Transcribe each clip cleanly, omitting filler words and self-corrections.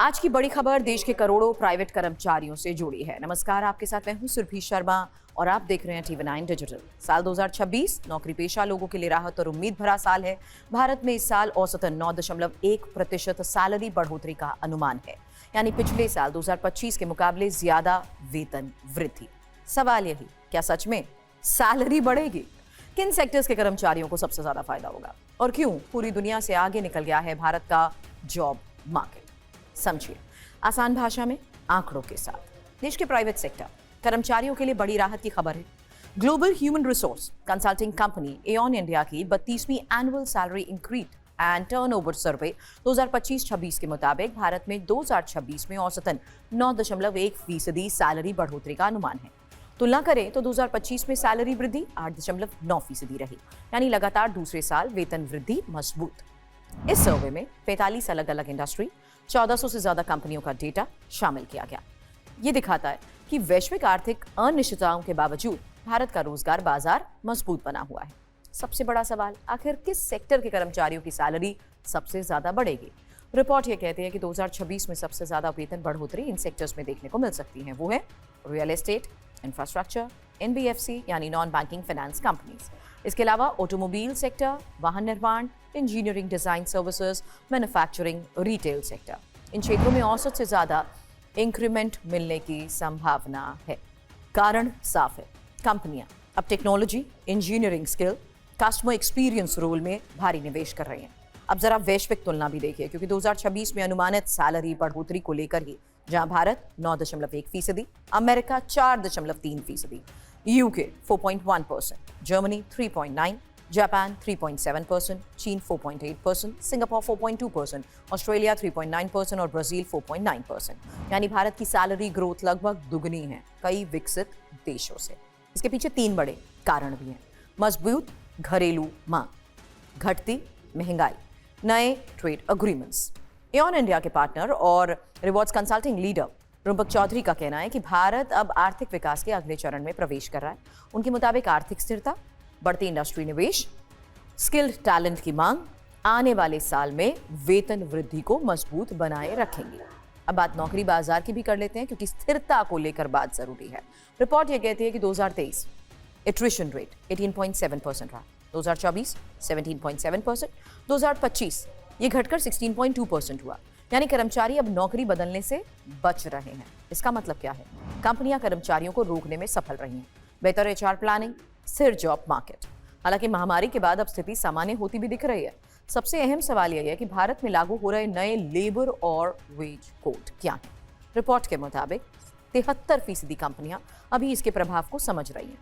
आज की बड़ी खबर देश के करोड़ों प्राइवेट कर्मचारियों से जुड़ी है। नमस्कार, आपके साथ मैं हूं सुरभि शर्मा और आप देख रहे हैं TV9 डिजिटल। साल 2026 नौकरी पेशा लोगों के लिए राहत और उम्मीद भरा साल है। भारत में इस साल औसतन 9.1% सैलरी बढ़ोतरी का अनुमान है, यानी पिछले साल 2025 के मुकाबले ज्यादा वेतन वृद्धि। सवाल यही, क्या सच में सैलरी बढ़ेगी? किन सेक्टर्स के कर्मचारियों को सबसे ज्यादा फायदा होगा और क्यों पूरी दुनिया से आगे निकल गया है भारत का जॉब मार्केट? समझिए आसान भाषा में, आंकड़ों के साथ। देश के प्राइवेट सेक्टर कर्मचारियों के लिए बड़ी राहत की खबर है। Global human resource consulting company Aon India की 32वीं annual salary increase and turnover survey 2025-26 के मुताबिक भारत में 2026 में औसतन 9.1% सैलरी बढ़ोतरी का अनुमान है। तुलना करें तो 2025 में सैलरी वृद्धि 8.9% रही, यानी लगातार दूसरे साल वेतन वृद्धि मजबूत। इस सर्वे में 45 अलग अलग इंडस्ट्री, 1400 से ज्यादा कंपनियों का डेटा शामिल किया गया। ये दिखाता है कि वैश्विक आर्थिक अनिश्चितताओं के बावजूद भारत का रोजगार बाजार मजबूत बना हुआ है। सबसे बड़ा सवाल, आखिर किस सेक्टर के कर्मचारियों की सैलरी सबसे ज्यादा बढ़ेगी? रिपोर्ट ये कहती है कि 2026 में सबसे ज्यादा वेतन बढ़ोतरी इन सेक्टर्स में देखने को मिल सकती है। वो है रियल एस्टेट, इंफ्रास्ट्रक्चर, NBFC यानी नॉन बैंकिंग फाइनेंस कंपनीज। इसके अलावा ऑटोमोबाइल सेक्टर, वाहन निर्माण, engineering, design services, manufacturing, retail sector. इन क्षेत्रों में औसत से ज्यादा इंक्रीमेंट मिलने की संभावना है। कारण साफ है, कंपनियां अब technology, engineering skill, customer experience role में भारी निवेश कर रही हैं। अब जरा वैश्विक तुलना भी देखिए, क्योंकि 2026 में अनुमानित सैलरी बढ़ोतरी को लेकर ही जहां Bharat 9.1%, America 4.3%, UK 4.1%, Germany 3.9%, Japan 3.7%, चीन 4.8%, सिंगापुर 4.2%, ऑस्ट्रेलिया 3.9% और ब्राजील 4.9%। यानी भारत की सैलरी ग्रोथ लगभग दुगनी है कई विकसित देशों से। इसके पीछे 3 बड़े कारण भी हैं। मजबूत घरेलू मांग, घटती महंगाई, नए ट्रेड एग्रीमेंट्स। एऑन इंडिया के पार्टनर और रिवॉर्ड्स कंसल्टिंग लीडर रूपक चौधरी का कहना है कि भारत अब आर्थिक विकास के अगले चरण में प्रवेश कर रहा है। उनके मुताबिक आर्थिक स्थिरता, बढ़ती इंडस्ट्री निवेश, स्किल्ड टैलेंट की मांग आने वाले साल में वेतन वृद्धि को मजबूत बनाए रखेंगी। अब बात नौकरी बाजार की भी कर लेते हैं, क्योंकि स्थिरता को लेकर बात जरूरी है। रिपोर्ट यह कहती है कि 2023 एट्रिशन रेट 18.7% रहा, 2024 17.7%, 2025 ये घटकर 16.2% हुआ। यानी कर्मचारी अब नौकरी बदलने से बच रहे हैं। इसका मतलब क्या है? कंपनियां कर्मचारियों को रोकने में सफल रही हैं। बेहतर HR प्लानिंग, स्थिर जॉब मार्केट। हालांकि महामारी के बाद अब स्थिति सामान्य होती भी दिख रही है। सबसे अहम सवाल यह है कि भारत में लागू हो रहे नए लेबर और वेज कोड क्या है? रिपोर्ट के मुताबिक 73% कंपनियां अभी इसके प्रभाव को समझ रही हैं।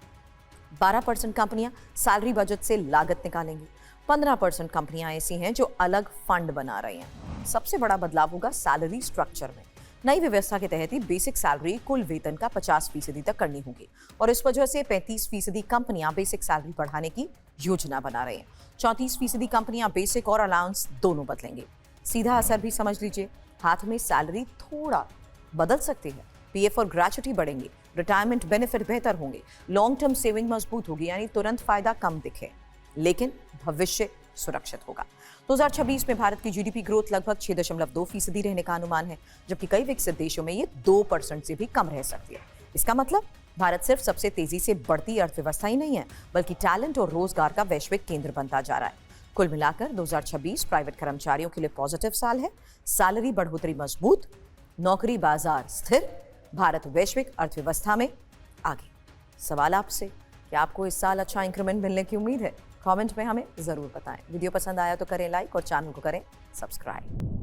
12% कंपनियां सैलरी बजट से लागत निकालेंगी। 15% कंपनियां ऐसी हैं जो अलग फंड बना रही हैं। सबसे बड़ा बदलाव होगा सैलरी स्ट्रक्चर में। नई व्यवस्था के तहत ही बेसिक सैलरी कुल वेतन का 50% तक करनी होगी और इस वजह से 35% कंपनियां बेसिक सैलरी बढ़ाने की योजना बना रही हैं। 34% कंपनियां बेसिक और अलाउंस दोनों बदलेंगे। सीधा असर भी समझ लीजिए, हाथ में सैलरी थोड़ा बदल सकती है। PF और ग्रेच्युटी बढ़ेंगे, रिटायरमेंट बेनिफिट बेहतर होंगे, लॉन्ग टर्म सेविंग मजबूत होगी, यानी तुरंत फायदा कम दिखे लेकिन भविष्य सुरक्षित होगा। 2026 में भारत की GDP ग्रोथ लगभग 6.2% रहने का अनुमान है, जबकि कई विकसित देशों में ये 2% से भी कम रह सकती है। इसका मतलब भारत सिर्फ सबसे तेजी से बढ़ती अर्थव्यवस्था ही नहीं है, बल्कि टैलेंट और रोजगार का वैश्विक केंद्र बनता जा रहा है। कुल मिलाकर 2026 प्राइवेट कर्मचारियों के लिए पॉजिटिव साल है। सैलरी बढ़ोतरी मजबूत, नौकरी बाजार स्थिर, भारत वैश्विक अर्थव्यवस्था में आगे। सवाल आपसे, क्या आपको इस साल अच्छा इंक्रीमेंट मिलने की उम्मीद है? कमेंट में हमें जरूर बताएं। वीडियो पसंद आया तो करें लाइक और चैनल को करें सब्सक्राइब।